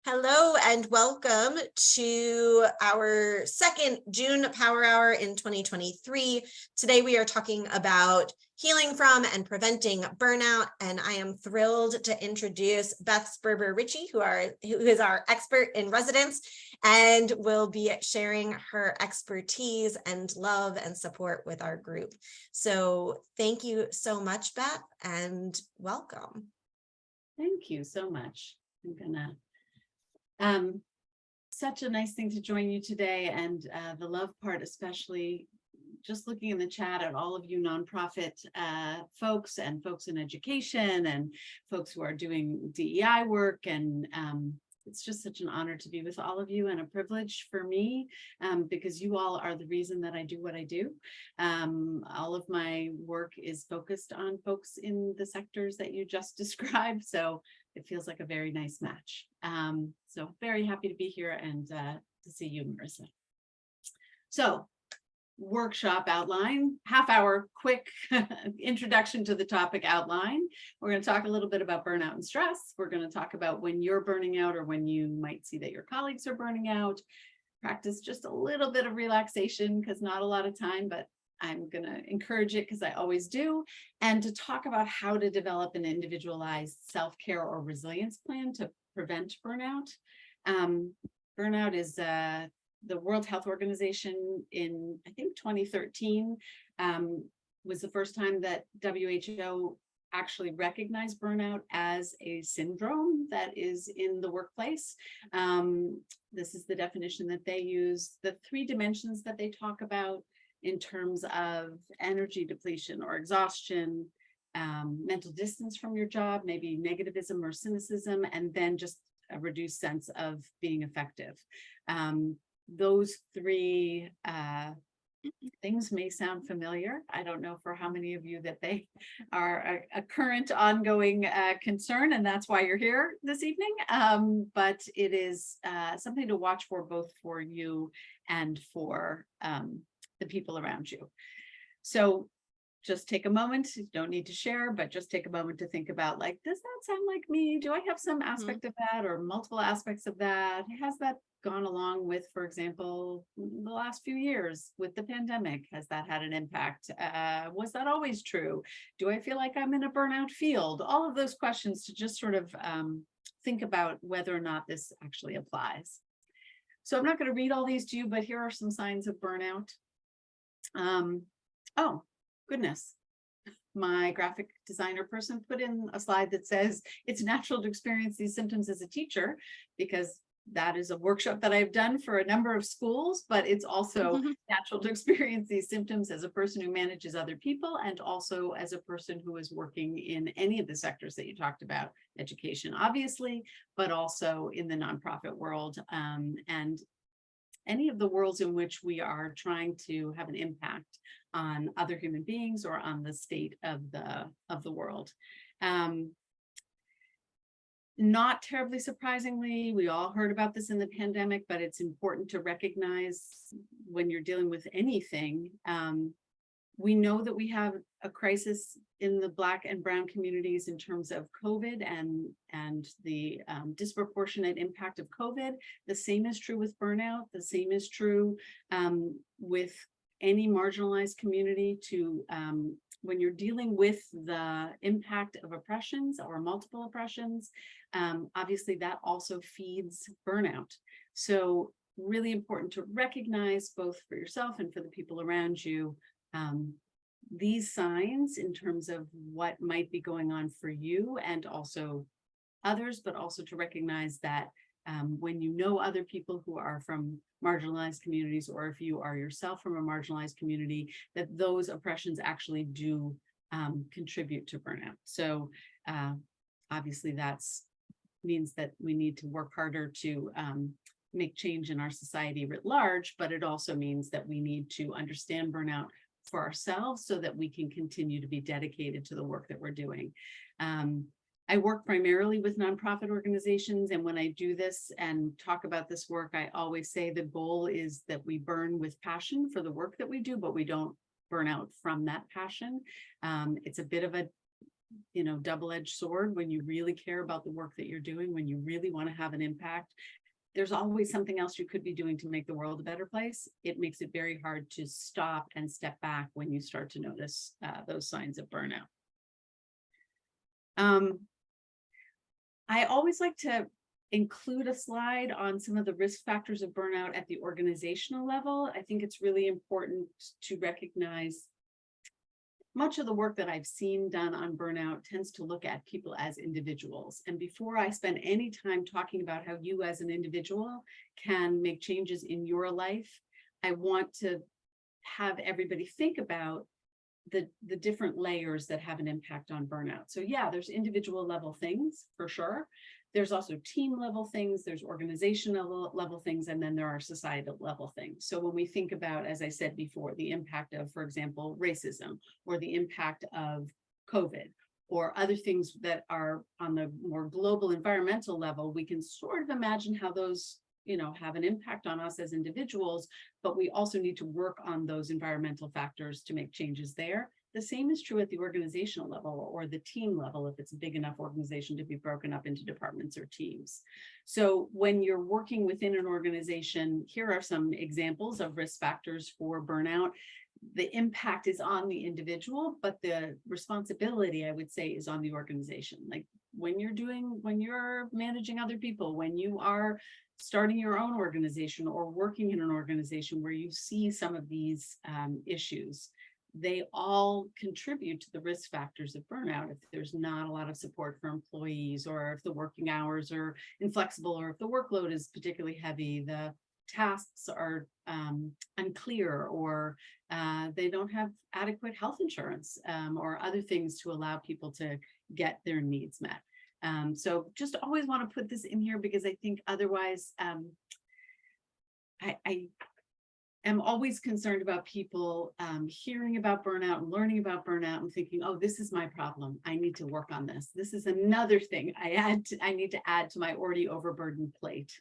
Hello and welcome to our second June Power Hour in 2023. Today we are talking about healing from and preventing burnout, and I am thrilled to introduce Beth Sperber Richie, who is our expert in residence and will be sharing her expertise and love and support with our group. So thank you so much, Beth, and welcome. Thank you so much. I'm gonna such a nice thing to join you today, and the love part, especially just looking in the chat at all of you nonprofit folks and folks in education and folks who are doing DEI work, and it's just such an honor to be with all of you and a privilege for me because you all are the reason that I do what I do. All of my work is focused on folks in the sectors that you just described, so it feels like a very nice match. So very happy to be here and to see you, Marissa. So workshop outline, half-hour quick introduction to the topic outline. We're going to talk a little bit about burnout and stress. We're going to talk about when you're burning out or when you might see that your colleagues are burning out. Practice just a little bit of relaxation because not a lot of time, but I'm going to encourage it because I always do. And to talk about how to develop an individualized self-care or resilience plan to prevent burnout. Burnout is the World Health Organization in, I think, 2013 was the first time that WHO actually recognized burnout as a syndrome that is in the workplace. This is the definition that they use. The three dimensions that they talk about in terms of energy depletion or exhaustion, mental distance from your job, maybe negativism or cynicism, and then just a reduced sense of being effective. Those three things may sound familiar. I don't know for how many of you that they are a current ongoing concern, and that's why you're here this evening. But it is something to watch for both for you and for the people around you. So just take a moment, you don't need to share, but just take a moment to think about, like, does that sound like me? Do I have some aspect of that or multiple aspects of that? Has that gone along with, for example, the last few years with the pandemic? Has that had an impact? Was that always true? Do I feel like I'm in a burnout field? All of those questions to just sort of think about whether or not this actually applies. So I'm not going to read all these to you, but here are some signs of burnout. Oh, goodness. My graphic designer person put in a slide that says it's natural to experience these symptoms as a teacher, because that is a workshop that I've done for a number of schools, but it's also natural to experience these symptoms as a person who manages other people and also as a person who is working in any of the sectors that you talked about, education, obviously, but also in the nonprofit world and any of the worlds in which we are trying to have an impact on other human beings or on the state of the world. Not terribly surprisingly, we all heard about this in the pandemic, but it's important to recognize when you're dealing with anything. We know that we have a crisis in the Black and Brown communities in terms of COVID and the disproportionate impact of COVID. The same is true with burnout. The same is true with any marginalized community when you're dealing with the impact of oppressions or multiple oppressions, obviously that also feeds burnout. So really important to recognize both for yourself and for the people around you, these signs in terms of what might be going on for you and also others, but also to recognize that when you know other people who are from marginalized communities, or if you are yourself from a marginalized community, that those oppressions actually do contribute to burnout. So obviously that means that we need to work harder to make change in our society writ large, but it also means that we need to understand burnout for ourselves so that we can continue to be dedicated to the work that we're doing. I work primarily with nonprofit organizations, and when I do this and talk about this work, I always say the goal is that we burn with passion for the work that we do, but we don't burn out from that passion. It's a bit of a double-edged sword. When you really care about the work that you're doing, when you really want to have an impact, there's always something else you could be doing to make the world a better place. It makes it very hard to stop and step back when you start to notice those signs of burnout. I always like to include a slide on some of the risk factors of burnout at the organizational level. I think it's really important to recognize much of the work that I've seen done on burnout tends to look at people as individuals. And before I spend any time talking about how you as an individual can make changes in your life, I want to have everybody think about the different layers that have an impact on burnout. So yeah, there's individual level things for sure. There's also team level things, there's organizational level things, and then there are societal level things. So when we think about, as I said before, the impact of, for example, racism, or the impact of COVID, or other things that are on the more global environmental level, we can sort of imagine how those have an impact on us as individuals, but we also need to work on those environmental factors to make changes there. The same is true at the organizational level or the team level, if it's a big enough organization to be broken up into departments or teams. So when you're working within an organization, here are some examples of risk factors for burnout. The impact is on the individual, but the responsibility, I would say, is on the organization. Like when you're managing other people, when you are starting your own organization or working in an organization where you see some of these issues, they all contribute to the risk factors of burnout. If there's not a lot of support for employees, or if the working hours are inflexible, or if the workload is particularly heavy, the tasks are unclear, or they don't have adequate health insurance, or other things to allow people to get their needs met. So just always want to put this in here, because I think otherwise I am always concerned about people hearing about burnout and learning about burnout and thinking, oh, this is my problem, I need to work on this. This is another thing I need to add to my already overburdened plate,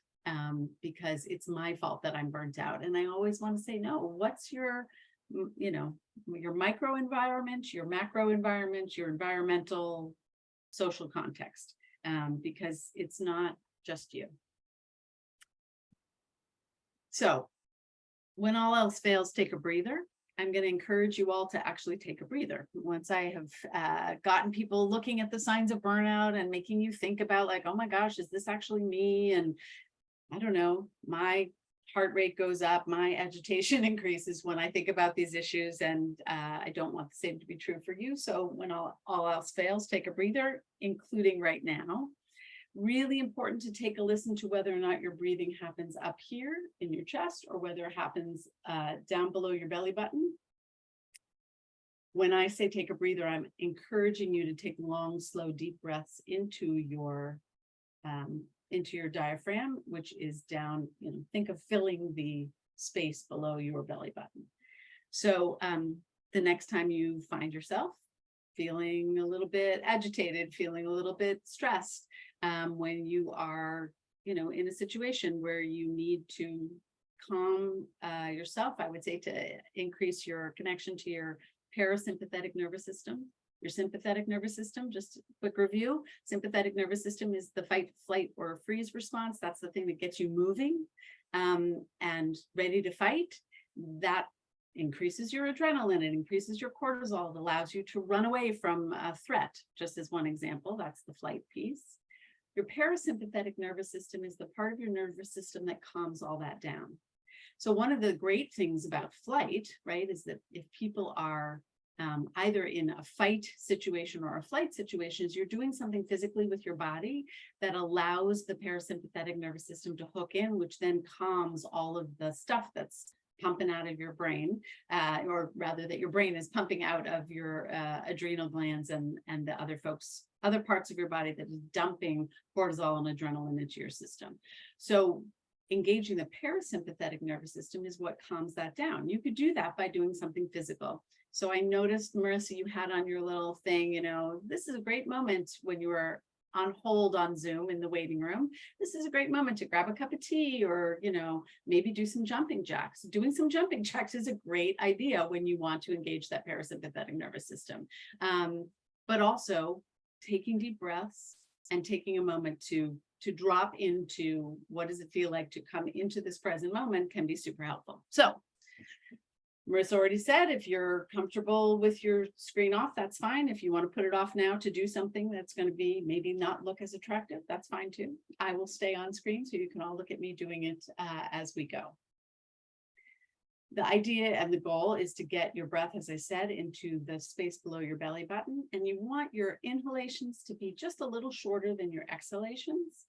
because it's my fault that I'm burnt out. And I always want to say, no, what's your micro environment, your macro environment, your environmental social context, because it's not just you. So when all else fails, take a breather. I'm going to encourage you all to actually take a breather. Once I have gotten people looking at the signs of burnout and making you think about, like, oh my gosh, is this actually me? And I don't know, my heart rate goes up, my agitation increases when I think about these issues, and I don't want the same to be true for you. So when all else fails, take a breather, including right now. Really important to take a listen to whether or not your breathing happens up here in your chest, or whether it happens down below your belly button. When I say take a breather, I'm encouraging you to take long, slow, deep breaths into your diaphragm, which is down, think of filling the space below your belly button. So the next time you find yourself feeling a little bit agitated, feeling a little bit stressed, when you are, in a situation where you need to calm yourself, I would say to increase your connection to your parasympathetic nervous system. Your sympathetic nervous system, just a quick review, sympathetic nervous system is the fight, flight, or freeze response. That's the thing that gets you moving and ready to fight. That increases your adrenaline, it increases your cortisol, it allows you to run away from a threat, just as one example. That's the flight piece. Your parasympathetic nervous system is the part of your nervous system that calms all that down. So one of the great things about flight, right, is that if people are either in a fight situation or a flight situation, is you're doing something physically with your body that allows the parasympathetic nervous system to hook in, which then calms all of the stuff that's pumping out of your brain, or rather that your brain is pumping out of your adrenal glands and the other parts of your body that is dumping cortisol and adrenaline into your system. So engaging the parasympathetic nervous system is what calms that down. You could do that by doing something physical. So I noticed, Marissa, you had on your little thing, this is a great moment when you are on hold on Zoom in the waiting room. This is a great moment to grab a cup of tea, or, maybe do some jumping jacks. Doing some jumping jacks is a great idea when you want to engage that parasympathetic nervous system. but also taking deep breaths and taking a moment to drop into what does it feel like to come into this present moment can be super helpful. So Marissa already said, if you're comfortable with your screen off, that's fine. If you want to put it off now to do something that's going to be maybe not look as attractive, that's fine too. I will stay on screen so you can all look at me doing it as we go. The idea and the goal is to get your breath, as I said, into the space below your belly button. And you want your inhalations to be just a little shorter than your exhalations.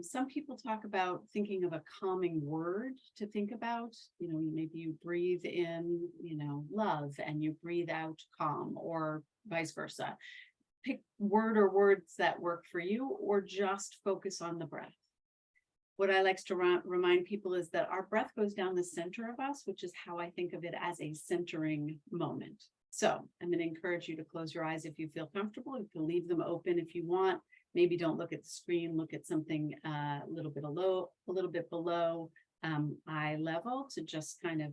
Some people talk about thinking of a calming word to think about. You know, maybe you breathe in, you know, love, and you breathe out calm, or vice versa. Pick word or words that work for you, or just focus on the breath. What I like to remind people is that our breath goes down the center of us, which is how I think of it as a centering moment. So I'm going to encourage you to close your eyes if you feel comfortable. You can leave them open if you want. Maybe don't look at the screen, look at something a little bit below eye level to just kind of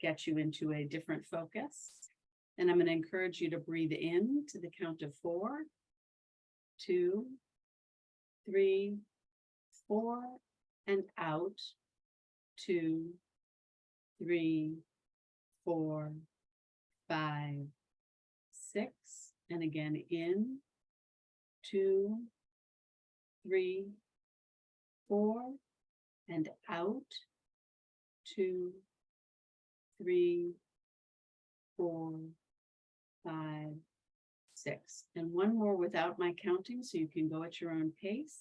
get you into a different focus. And I'm going to encourage you to breathe in to the count of 4, 2, 3, 4, and out 2, 3, 4, 5, 6, and again in 2, 3, 4, and out 2, 3, 4, 5, 6, and one more without my counting, so you can go at your own pace.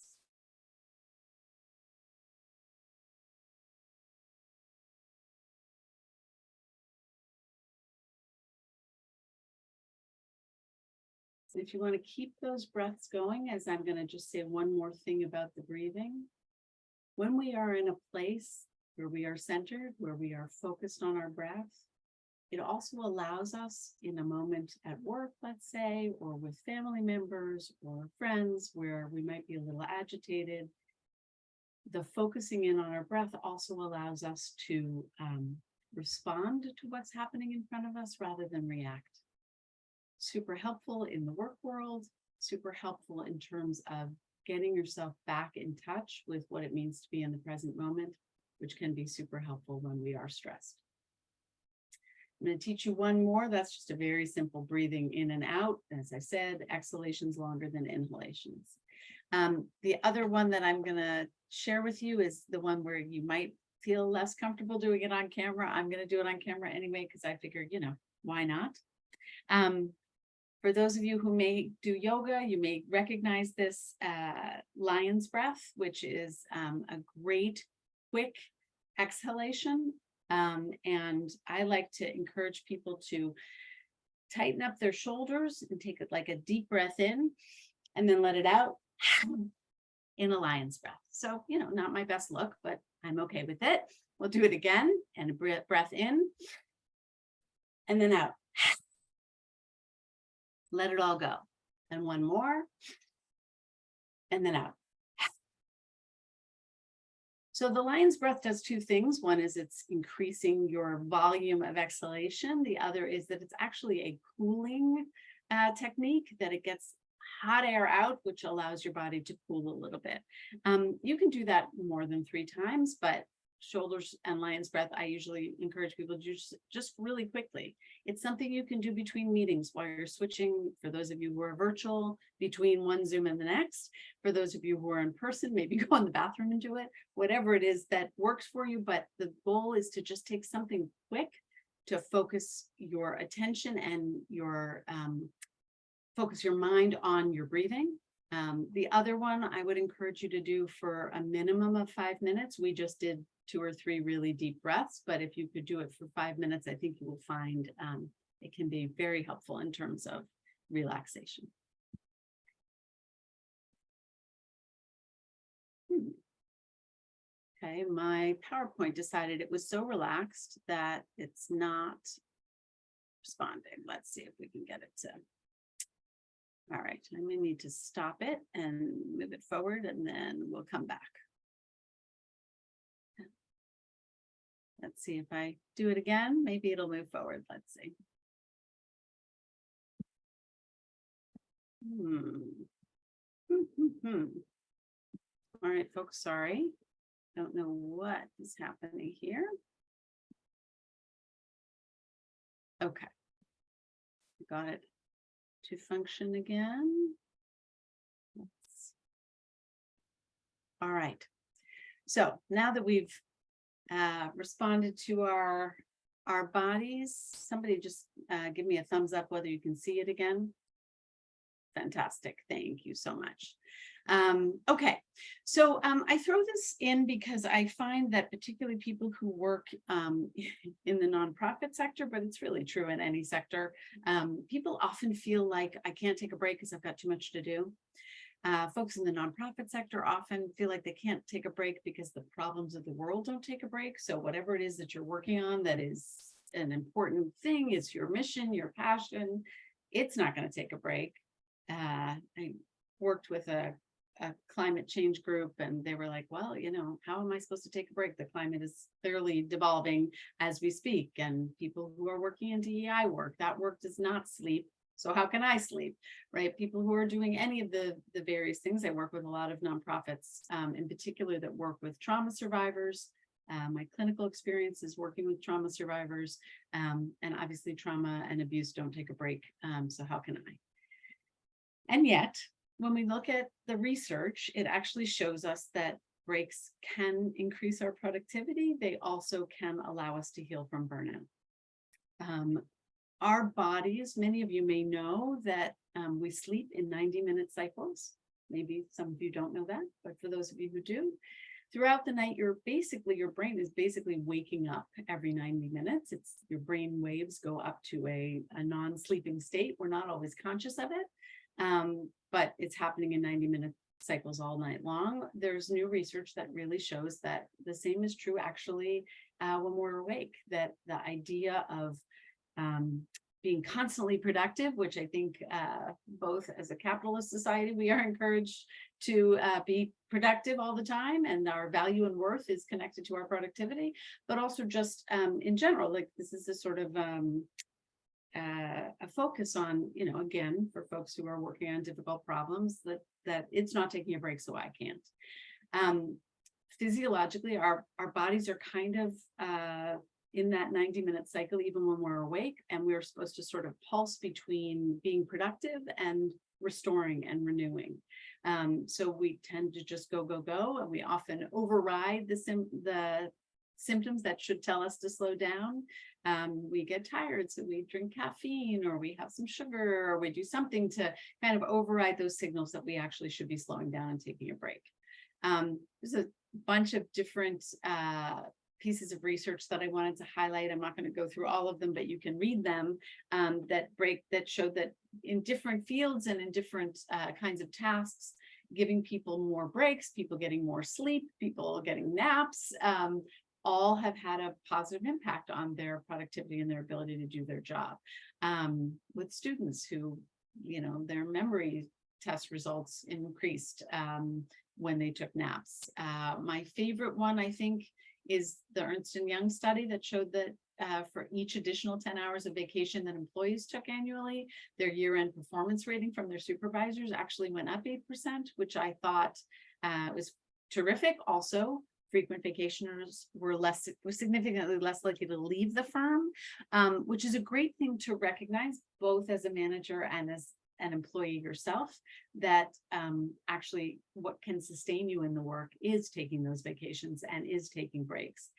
If you want to keep those breaths going, as I'm going to just say one more thing about the breathing. When we are in a place where we are centered, where we are focused on our breath, it also allows us in a moment at work, let's say, or with family members or friends where we might be a little agitated. The focusing in on our breath also allows us to respond to what's happening in front of us rather than react. Super helpful in the work world, super helpful in terms of getting yourself back in touch with what it means to be in the present moment, which can be super helpful when we are stressed. I'm going to teach you one more. That's just a very simple breathing in and out. As I said, exhalations longer than inhalations. The other one that I'm going to share with you is the one where you might feel less comfortable doing it on camera. I'm going to do it on camera anyway, because I figured, you know, why not? For those of you who may do yoga, you may recognize this lion's breath, which is a great quick exhalation. And I like to encourage people to tighten up their shoulders and take it like a deep breath in, and then let it out in a lion's breath. So, you know, not my best look, but I'm okay with it. We'll do it again, and a breath in, and then out. Let it all go. And one more, and then out. So the lion's breath does two things. One is it's increasing your volume of exhalation. The other is that it's actually a cooling technique, that it gets hot air out, which allows your body to cool a little bit. You can do that more than 3 times, but shoulders and lion's breath, I usually encourage people to do just really quickly. It's something you can do between meetings while you're switching. For those of you who are virtual, between one Zoom and the next. For those of you who are in person, maybe go in the bathroom and do it. Whatever it is that works for you, but the goal is to just take something quick to focus your attention and your focus your mind on your breathing. The other one I would encourage you to do for a minimum of 5 minutes. We just did 2 or 3 really deep breaths, but if you could do it for 5 minutes, I think you will find it can be very helpful in terms of relaxation. Okay, my PowerPoint decided it was so relaxed that it's not responding. Let's see if we can get it to. All right, I may need to stop it and move it forward, and then we'll come back. Let's see if I do it again. Maybe it'll move forward. Let's see. All right, folks, sorry. Don't know what is happening here. Okay. Got it to function again. All right. So now that we've responded to our bodies, somebody just give me a thumbs up whether you can see it again. Fantastic. Thank you so much. Okay, so I throw this in because I find that particularly people who work in the nonprofit sector, but it's really true in any sector, people often feel like I can't take a break because I've got too much to do. Folks in the nonprofit sector often feel like they can't take a break because the problems of the world don't take a break. So whatever it is that you're working on that is an important thing, it's your mission, your passion, it's not going to take a break. I worked with a climate change group, and they were like, well, how am I supposed to take a break? The climate is clearly devolving as we speak. And people who are working in DEI work, that work does not sleep. So how can I sleep, right? People who are doing any of the various things. I work with a lot of nonprofits, in particular that work with trauma survivors. My clinical experience is working with trauma survivors, and obviously trauma and abuse don't take a break. So how can I? And yet, when we look at the research, it actually shows us that breaks can increase our productivity. They also can allow us to heal from burnout. Our bodies, many of you may know that we sleep in 90-minute cycles. Maybe some of you don't know that, but for those of you who do, throughout the night, your brain is basically waking up every 90 minutes. Your brain waves go up to a non-sleeping state. We're not always conscious of it, but it's happening in 90-minute cycles all night long. There's new research that really shows that the same is true actually when we're awake, that the idea of being constantly productive, which I think both as a capitalist society, we are encouraged to be productive all the time, and our value and worth is connected to our productivity, but also just in general, like this is a sort of a focus on, again, for folks who are working on difficult problems, that it's not taking a break, so I can't. Physiologically, our bodies are kind of in that 90-minute cycle, even when we're awake, and we're supposed to sort of pulse between being productive and restoring and renewing. So we tend to just go, and we often override the symptoms that should tell us to slow down. We get tired, so we drink caffeine, or we have some sugar, or we do something to kind of override those signals that we actually should be slowing down and taking a break. There's a bunch of different pieces of research that I wanted to highlight. I'm not going to go through all of them, but you can read them, that showed that in different fields and in different kinds of tasks, giving people more breaks, people getting more sleep, people getting naps, all have had a positive impact on their productivity and their ability to do their job. With students who, their memory test results increased when they took naps. My favorite one, I think, is the Ernst & Young study that showed that for each additional 10 hours of vacation that employees took annually, their year-end performance rating from their supervisors actually went up 8%, which I thought was terrific. Also, frequent vacationers were significantly less likely to leave the firm, which is a great thing to recognize, both as a manager and as an employee yourself, that actually what can sustain you in the work is taking those vacations and is taking breaks.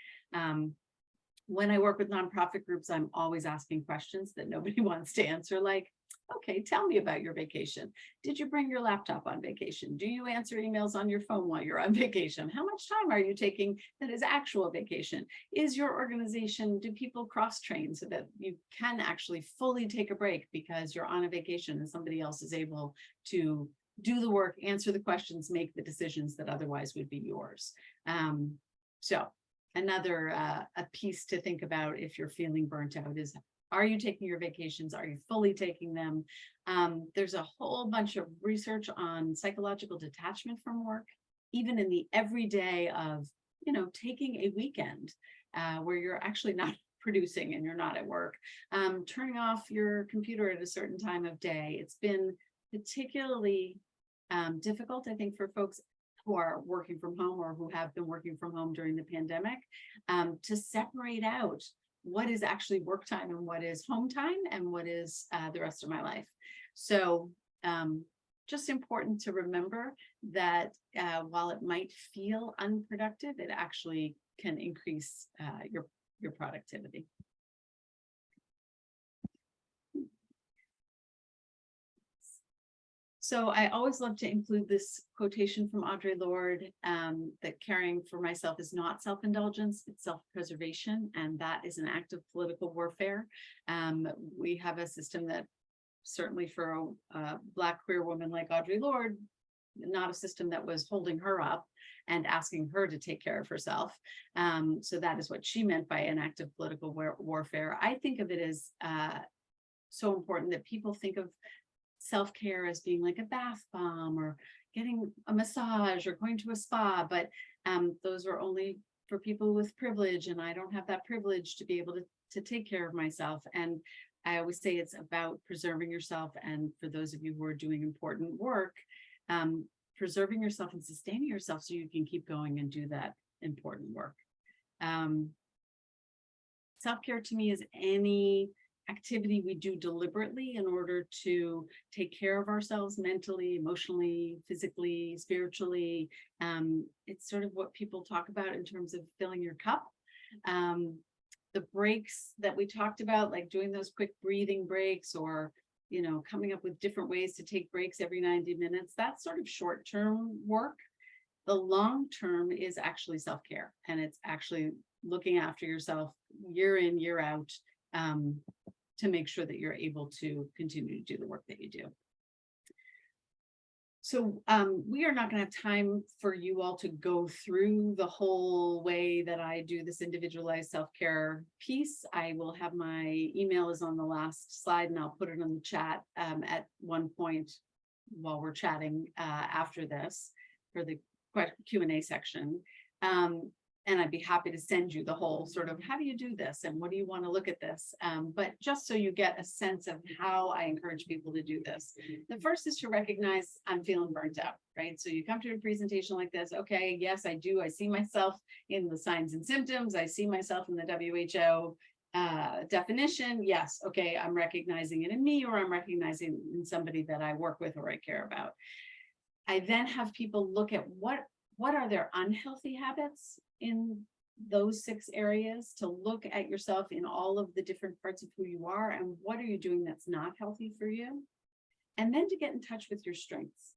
When I work with nonprofit groups, I'm always asking questions that nobody wants to answer, like, okay, tell me about your vacation. Did you bring your laptop on vacation? Do you answer emails on your phone while you're on vacation? How much time are you taking that is actual vacation? Is your organization, do people cross-train so that you can actually fully take a break because you're on a vacation and somebody else is able to do the work, answer the questions, make the decisions that otherwise would be yours? So another a piece to think about if you're feeling burnt out is, are you taking your vacations? Are you fully taking them? There's a whole bunch of research on psychological detachment from work, even in the everyday of, taking a weekend where you're actually not producing and you're not at work, turning off your computer at a certain time of day. It's been particularly difficult, I think, for folks who are working from home or who have been working from home during the pandemic, to separate out what is actually work time and what is home time and what is the rest of my life. So just important to remember that while it might feel unproductive, it actually can increase your productivity. So I always love to include this quotation from Audre Lorde, that caring for myself is not self-indulgence, it's self-preservation, and that is an act of political warfare. We have a system that, certainly for a Black queer woman like Audre Lorde, not a system that was holding her up and asking her to take care of herself. So that is what she meant by an act of political warfare. I think of it as so important that people think of self-care as being like a bath bomb or getting a massage or going to a spa, but those are only for people with privilege, and I don't have that privilege to be able to take care of myself. And I always say it's about preserving yourself, and for those of you who are doing important work, preserving yourself and sustaining yourself so you can keep going and do that important work. Self-care to me is any activity we do deliberately in order to take care of ourselves mentally, emotionally, physically, spiritually. It's sort of what people talk about in terms of filling your cup. The breaks that we talked about, like doing those quick breathing breaks, or coming up with different ways to take breaks every 90 minutes, that's sort of short-term work. The long-term is actually self-care, and it's actually looking after yourself year in, year out, to make sure that you're able to continue to do the work that you do. So we are not going to have time for you all to go through the whole way that I do this individualized self-care piece. I will have my email is on the last slide, and I'll put it in the chat at one point while we're chatting after this for the Q&A section. And I'd be happy to send you the whole sort of, how do you do this? And what do you want to look at this? But just so you get a sense of how I encourage people to do this. The first is to recognize I'm feeling burnt out, right? So you come to a presentation like this. Okay, yes, I do. I see myself in the signs and symptoms. I see myself in the WHO definition. Yes. Okay. I'm recognizing it in me, or I'm recognizing in somebody that I work with or I care about. I then have people look at what are their unhealthy habits in those 6 areas, to look at yourself in all of the different parts of who you are and what are you doing that's not healthy for you, and then to get in touch with your strengths.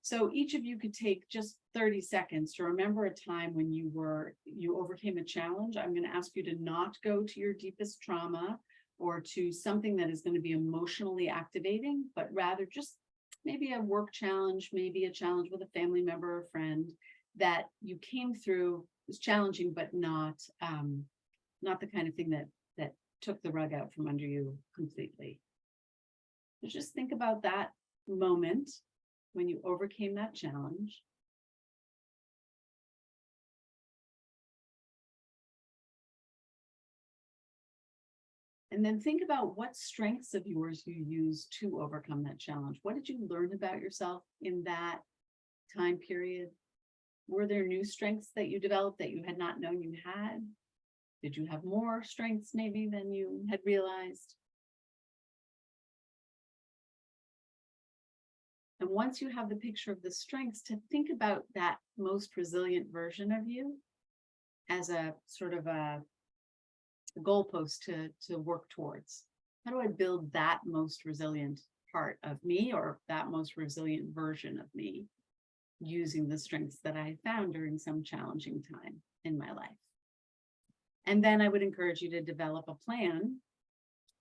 So each of you could take just 30 seconds to remember a time when you overcame a challenge. I'm going to ask you to not go to your deepest trauma or to something that is going to be emotionally activating, but rather just maybe a work challenge, maybe a challenge with a family member or friend that you came through, was challenging, but not the kind of thing that took the rug out from under you completely. So just think about that moment when you overcame that challenge. And then think about what strengths of yours you used to overcome that challenge. What did you learn about yourself in that time period? Were there new strengths that you developed that you had not known you had? Did you have more strengths maybe than you had realized? And once you have the picture of the strengths, to think about that most resilient version of you as a sort of a goalpost to work towards. How do I build that most resilient part of me, or that most resilient version of me, using the strengths that I found during some challenging time in my life? And then I would encourage you to develop a plan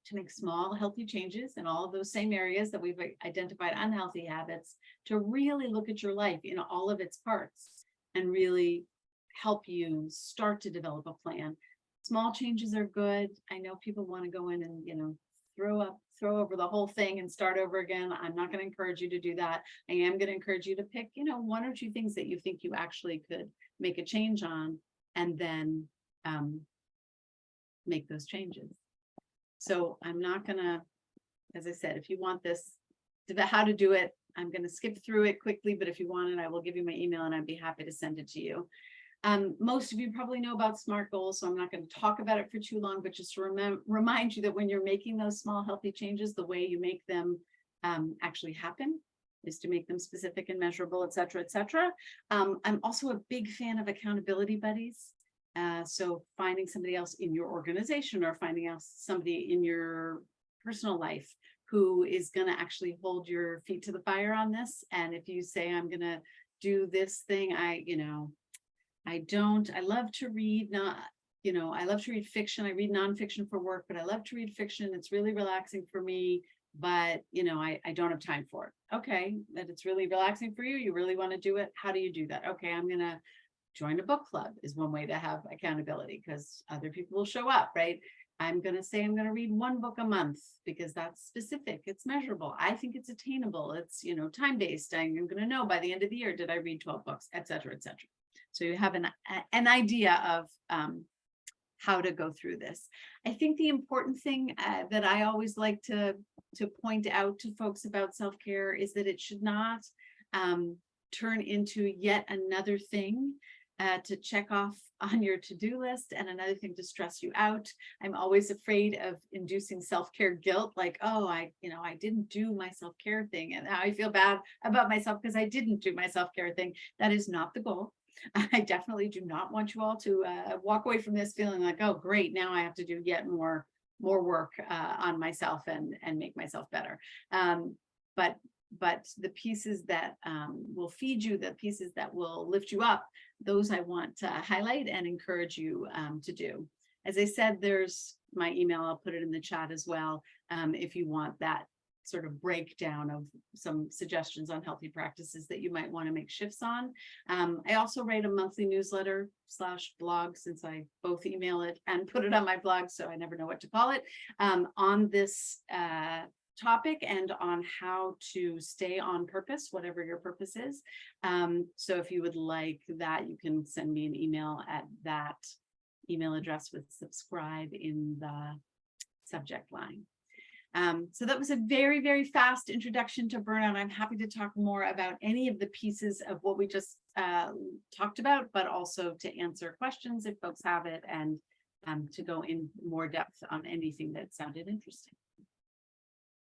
to make small, healthy changes in all of those same areas that we've identified unhealthy habits, to really look at your life in all of its parts and really help you start to develop a plan. Small changes are good. I know people want to go in and, throw over the whole thing and start over again. I'm not going to encourage you to do that. I am going to encourage you to pick, 1 or 2 things that you think you actually could make a change on, and then make those changes. So I'm not going to, as I said, if you want this how to do it. I'm going to skip through it quickly, but if you want it, I will give you my email and I'd be happy to send it to you. Most of you probably know about SMART goals, so I'm not going to talk about it for too long, but just to remind you that when you're making those small healthy changes, the way you make them actually happen is to make them specific and measurable, et cetera, et cetera. I'm also a big fan of accountability buddies. So finding somebody else in your organization or finding out somebody in your personal life who is going to actually hold your feet to the fire on this. And if you say, I'm going to do this thing, I love to read, I love to read fiction. I read nonfiction for work, but I love to read fiction. It's really relaxing for me, but I don't have time for it. Okay, that it's really relaxing for you. You really want to do it. How do you do that? Okay, I'm going to join a book club is one way to have accountability because other people will show up, right? I'm going to say I'm going to read one book a month because that's specific. It's measurable. I think it's attainable. It's, time-based. I'm going to know by the end of the year, did I read 12 books, et cetera, et cetera. So you have an idea of how to go through this. I think the important thing that I always like to point out to folks about self-care is that it should not turn into yet another thing to check off on your to-do list and another thing to stress you out. I'm always afraid of inducing self-care guilt, like, oh, I didn't do my self-care thing and now I feel bad about myself because I didn't do my self-care thing. That is not the goal. I definitely do not want you all to walk away from this feeling like, oh, great, now I have to do yet more work on myself and make myself better. But the pieces that will feed you, the pieces that will lift you up, those I want to highlight and encourage you to do. As I said, there's my email. I'll put it in the chat as well if you want that sort of breakdown of some suggestions on healthy practices that you might want to make shifts on. I also write a monthly newsletter / blog, since I both email it and put it on my blog, so I never know what to call it, on this topic and on how to stay on purpose, whatever your purpose is. So if you would like that, you can send me an email at that email address with subscribe in the subject line. So that was a very, very fast introduction to burnout. I'm happy to talk more about any of the pieces of what we just talked about, but also to answer questions if folks have it and to go in more depth on anything that sounded interesting.